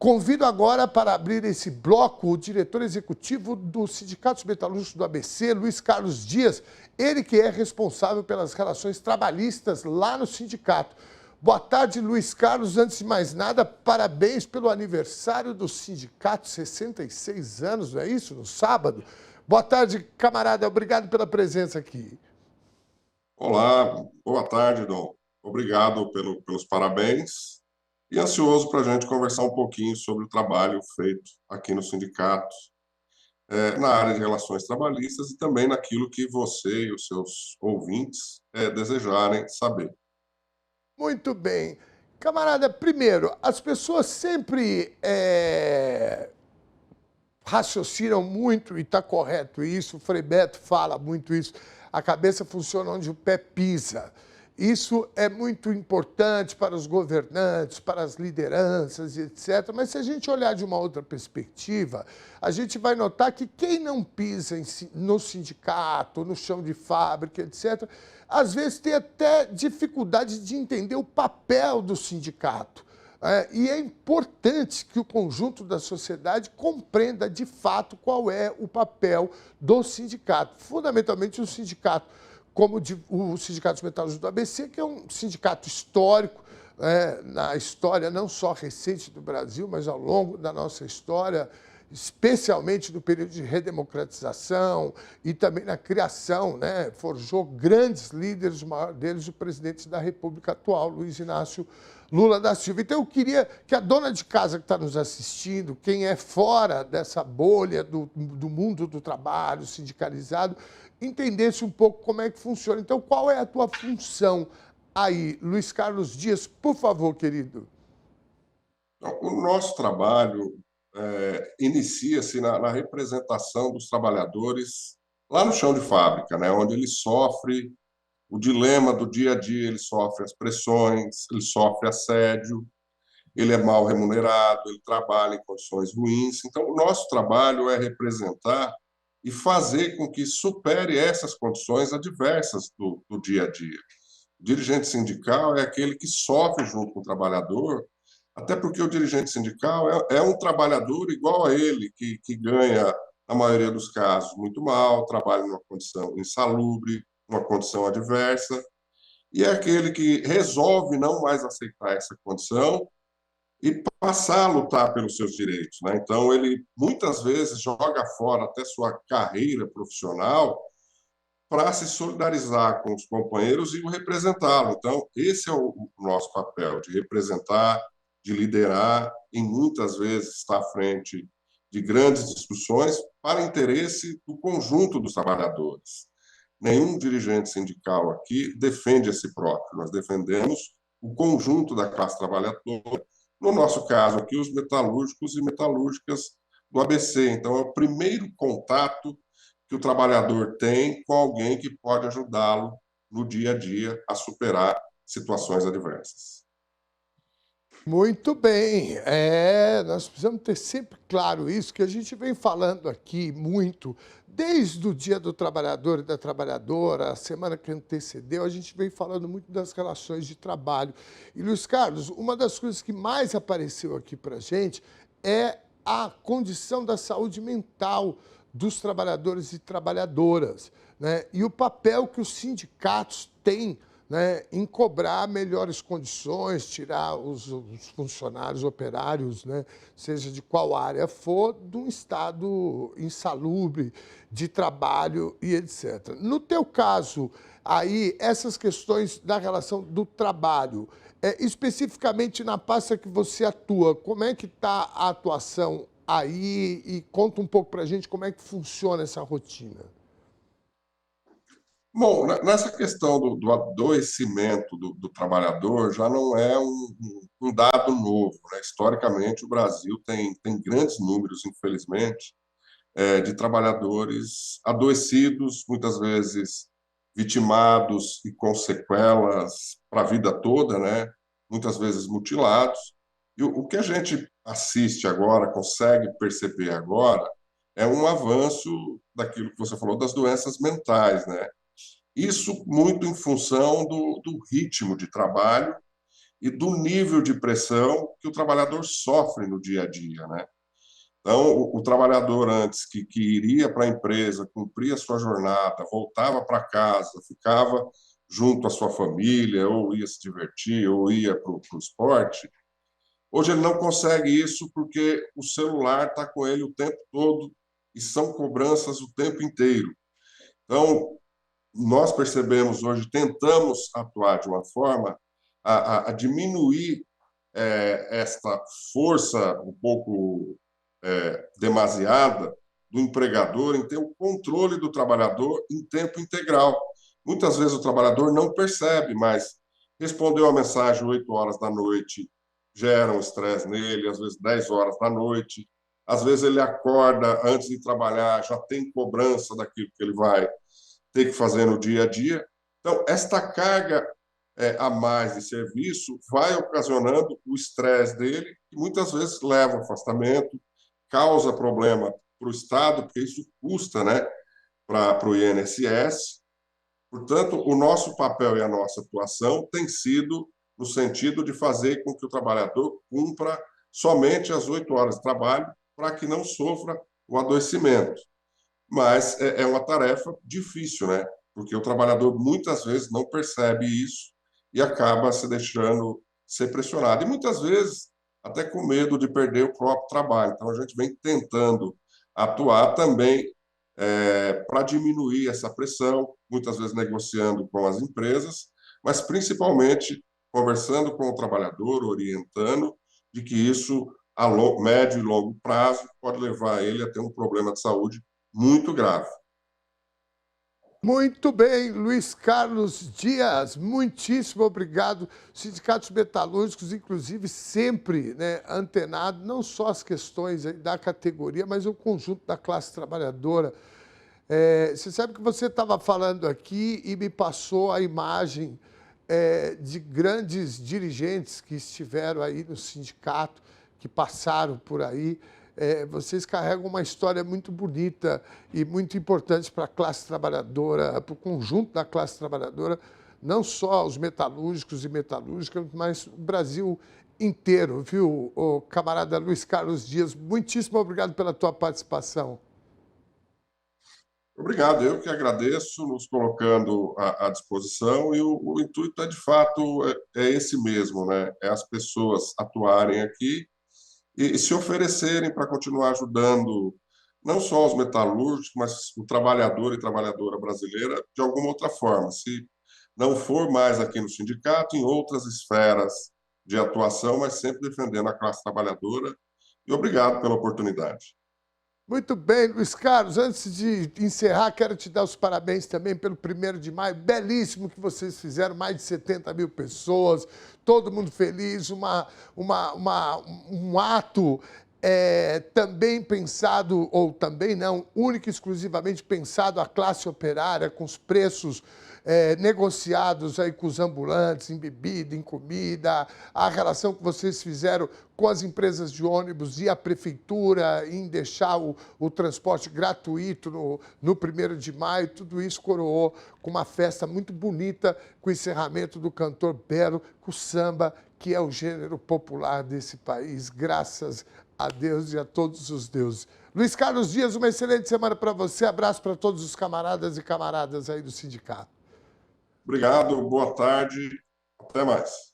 Convido agora para abrir esse bloco o diretor executivo do Sindicato Metalúrgico do ABC, Luiz Carlos Dias, ele que é responsável pelas relações trabalhistas lá no sindicato. Boa tarde, Luiz Carlos. Antes de mais nada, parabéns pelo aniversário do sindicato, 66 anos, não é isso? No sábado. Boa tarde, camarada. Obrigado pela presença aqui. Olá, boa tarde, Dom. Obrigado pelos parabéns e ansioso para a gente conversar um pouquinho sobre o trabalho feito aqui no sindicato, na área de relações trabalhistas e também naquilo que você e os seus ouvintes desejarem saber. Muito bem. Camarada, primeiro, as pessoas sempre raciocinam muito, e está correto isso, o Frei Beto fala muito isso, a cabeça funciona onde o pé pisa. Isso é muito importante para os governantes, para as lideranças, etc. Mas se a gente olhar de uma outra perspectiva, a gente vai notar que quem não pisa no sindicato, no chão de fábrica, etc., às vezes tem até dificuldade de entender o papel do sindicato. E é importante que o conjunto da sociedade compreenda de fato qual é o papel do sindicato. Fundamentalmente o sindicato, como o Sindicato dos Metalúrgicos do ABC, que é um sindicato histórico, na história não só recente do Brasil, mas ao longo da nossa história, especialmente no período de redemocratização e também na criação, forjou grandes líderes, o maior deles o presidente da República atual, Luiz Inácio Lula da Silva. Então, eu queria que a dona de casa que está nos assistindo, quem é fora dessa bolha do mundo do trabalho sindicalizado, entendesse um pouco como é que funciona. Então, qual é a tua função aí, Luiz Carlos Dias? Por favor, querido. Então, o nosso trabalho inicia-se na representação dos trabalhadores lá no chão de fábrica, né, onde ele sofre o dilema do dia a dia, ele sofre as pressões, ele sofre assédio, ele é mal remunerado, ele trabalha em condições ruins. Então, o nosso trabalho é representar e fazer com que supere essas condições adversas do dia a dia. O dirigente sindical é aquele que sofre junto com o trabalhador, até porque o dirigente sindical é um trabalhador igual a ele, que ganha, na maioria dos casos, muito mal, trabalha numa condição insalubre, uma condição adversa, e é aquele que resolve não mais aceitar essa condição e passar a lutar pelos seus direitos, né? Então, ele muitas vezes joga fora até sua carreira profissional para se solidarizar com os companheiros e o representá-lo. Então, esse é o nosso papel, de representar, de liderar e muitas vezes estar à frente de grandes discussões para interesse do conjunto dos trabalhadores. Nenhum dirigente sindical aqui defende a si próprio, nós defendemos o conjunto da classe trabalhadora, no nosso caso aqui, os metalúrgicos e metalúrgicas do ABC. Então, é o primeiro contato que o trabalhador tem com alguém que pode ajudá-lo no dia a dia a superar situações adversas. Muito bem. Nós precisamos ter sempre claro isso, que a gente vem falando aqui muito, desde o Dia do Trabalhador e da Trabalhadora, a semana que antecedeu, a gente vem falando muito das relações de trabalho. E, Luiz Carlos, uma das coisas que mais apareceu aqui para a gente é a condição da saúde mental dos trabalhadores e trabalhadoras, né? E o papel que os sindicatos têm, né, em cobrar melhores condições, tirar os funcionários operários, né, seja de qual área for, de um estado insalubre de trabalho e etc. No teu caso, aí, essas questões da relação do trabalho, especificamente na pasta que você atua, como é que está a atuação aí? E conta um pouco para a gente como é que funciona essa rotina. Bom, nessa questão do adoecimento do trabalhador, já não é um dado novo, né? Historicamente, o Brasil tem grandes números, infelizmente, de trabalhadores adoecidos, muitas vezes vitimados e com sequelas para a vida toda, né? Muitas vezes mutilados. E o que a gente assiste agora, consegue perceber agora, é um avanço daquilo que você falou das doenças mentais, né? Isso muito em função do ritmo de trabalho e do nível de pressão que o trabalhador sofre no dia a dia, né? Então, o trabalhador antes que iria para a empresa, cumpria a sua jornada, voltava para casa, ficava junto à sua família, ou ia se divertir, ou ia para o esporte, hoje ele não consegue isso porque o celular está com ele o tempo todo e são cobranças o tempo inteiro. Então, nós percebemos hoje, tentamos atuar de uma forma a diminuir esta força um pouco demasiada do empregador em ter o controle do trabalhador em tempo integral. Muitas vezes o trabalhador não percebe, mas respondeu a mensagem 8 horas da noite, gera um estresse nele, às vezes 10 horas da noite, às vezes ele acorda antes de trabalhar, já tem cobrança daquilo que ele vai ter que fazer no dia a dia. Então, esta carga a mais de serviço vai ocasionando o estresse dele, que muitas vezes leva ao afastamento, causa problema para o Estado, porque isso custa, né, para o INSS. Portanto, o nosso papel e a nossa atuação tem sido no sentido de fazer com que o trabalhador cumpra somente as 8 horas de trabalho para que não sofra o adoecimento. Mas é uma tarefa difícil, né? Porque o trabalhador muitas vezes não percebe isso e acaba se deixando ser pressionado. E muitas vezes até com medo de perder o próprio trabalho. Então a gente vem tentando atuar também para diminuir essa pressão, muitas vezes negociando com as empresas, mas principalmente conversando com o trabalhador, orientando de que isso a médio e longo prazo pode levar ele a ter um problema de saúde muito grave. Muito bem, Luiz Carlos Dias, muitíssimo obrigado. Sindicatos metalúrgicos, inclusive, sempre, né, antenado, não só as questões da categoria, mas o conjunto da classe trabalhadora. Você sabe que você estava falando aqui e me passou a imagem de grandes dirigentes que estiveram aí no sindicato, que passaram por aí. Vocês carregam uma história muito bonita e muito importante para a classe trabalhadora, para o conjunto da classe trabalhadora, não só os metalúrgicos e metalúrgicas, mas o Brasil inteiro, viu, o camarada Luiz Carlos Dias? Muitíssimo obrigado pela tua participação. Obrigado, eu que agradeço, nos colocando à disposição, e o intuito é, de fato, é esse mesmo, né? É as pessoas atuarem aqui e se oferecerem para continuar ajudando não só os metalúrgicos, mas o trabalhador e trabalhadora brasileira de alguma outra forma. Se não for mais aqui no sindicato, em outras esferas de atuação, mas sempre defendendo a classe trabalhadora. E obrigado pela oportunidade. Muito bem, Luiz Carlos. Antes de encerrar, quero te dar os parabéns também pelo 1º de maio. Belíssimo que vocês fizeram, mais de 70 mil pessoas, todo mundo feliz, um ato também pensado, ou também não, único e exclusivamente pensado à classe operária, com os preços negociados aí com os ambulantes, em bebida, em comida, a relação que vocês fizeram com as empresas de ônibus e a prefeitura em deixar o transporte gratuito no 1º de maio, tudo isso coroou com uma festa muito bonita, com o encerramento do cantor Belo, com o samba, que é o gênero popular desse país, graças a Deus e a todos os deuses. Luiz Carlos Dias, uma excelente semana para você, abraço para todos os camaradas e camaradas aí do sindicato. Obrigado, boa tarde, até mais.